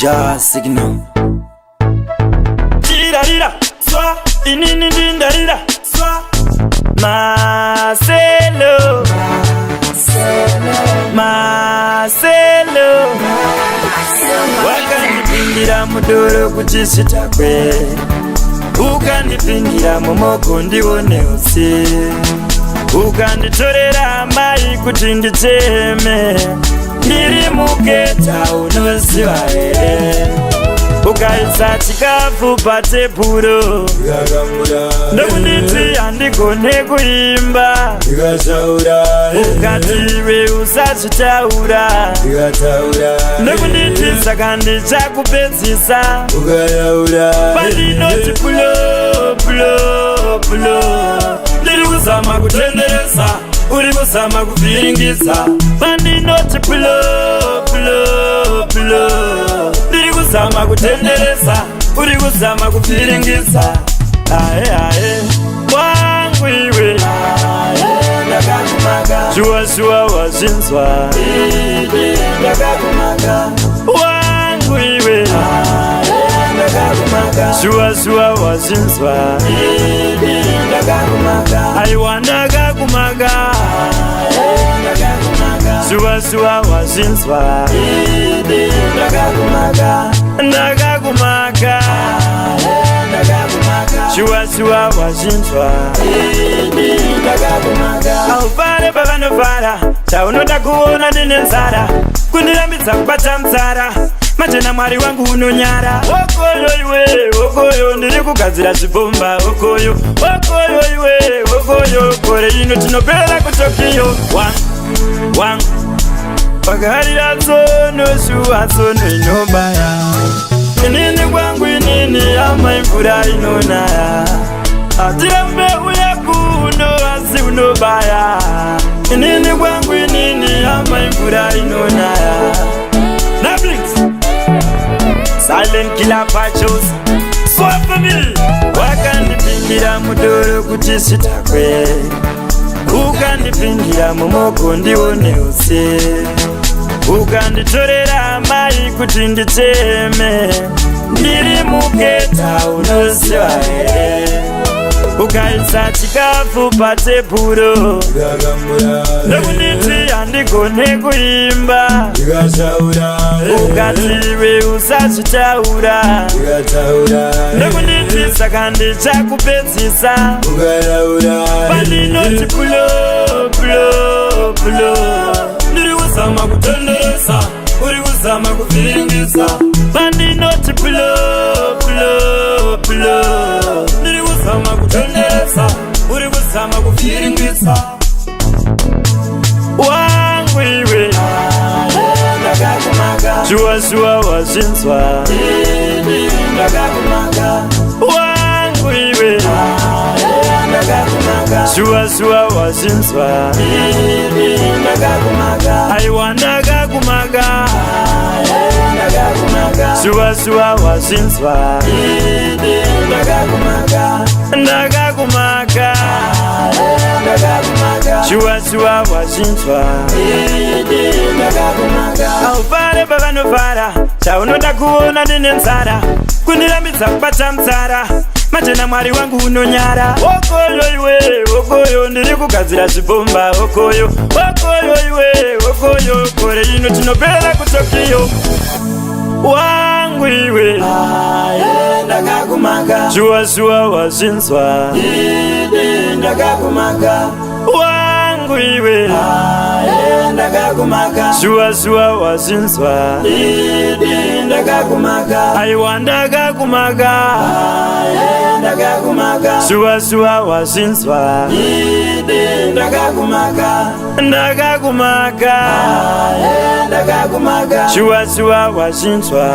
Just signal. Dirarira, swa, inini dindarira, swa. Marcelo, wakandipindira mudoro kuti sitakwe, ukandipindira momoko ndione utsi, ukanditorera mai kuti ndicheme, ndiri mugeta unoziva here, ukaisa chikafu patebhuro ndokunditi handigone kuimba, ukati iwe usachitaura ndokunditi saka ndichakupedzisa pandinoti pulo ndiri kuzama kutenderesa uri kuzama kuvhiringisa pandinoti pulo ndiri kuzama kutenderesa uri kuzama kuvhiringisa ae wangu iwe shuwa wazvinzwa wangu iwe shuwa wazvinzwa aiwa ndakakumaka shuwa wazvinzwa ndakakumaka shuwa wazvinzwa aufare pavanofara chaunoda kuona ndine nzara kundirambidza kubata mutsara majena mwari wangu unonyara okoyo iwe okoyo ndiri kugadzira zvibhomba okoyo iwe okoyo kore ino tinopera kutokiyo wangu pagarira tsono shuwa tsono inobaya inini kwangu inini amaimvura inonaya atirambe uya kuno asi unobaya inini kwangu inini amaimvura inonaya Nablix Silent Killer Pachos Swap for me wakandipindira mudoro kuti sitakwe ukandipindira momoko ndione utsi ukanditorera mai kuti ndicheme ndiri mugeta unoziva here ukaisa chikafu patebhuro ndokunditi handigone kuimba ukati iwe usachitaura ndokunditi saka ndichakupedzisa pandinoti pulo ndiri kuzama kutenderesa uri kuzama kuvhiringisa pandinoti pulo ndiri kuzama kutenderesa uri kuzama kuvhiringisa wangu iwe shuwa wazvinzwa wangu iwe shuwa wazvinzwa aiwa ndakakumaka shuwa wazvinzwa ndakakumaka shuwa wazvinzwa aufare pavanofara chaunoda kuona ndine nzara kundirambidza kubata mutsara majena mwari wangu unonyara okoyo iwe okoyo ndiri kugadzira zvibhomba okoyo iwe okoyo kore ino tinopera kutokiyo wangu iwe shuwa wazvinzwa wangu iwe shuwa wazvinzwa aiwa ndakakumaka shuwa wazvinzwa ndakakumaka shuwa wazvinzwa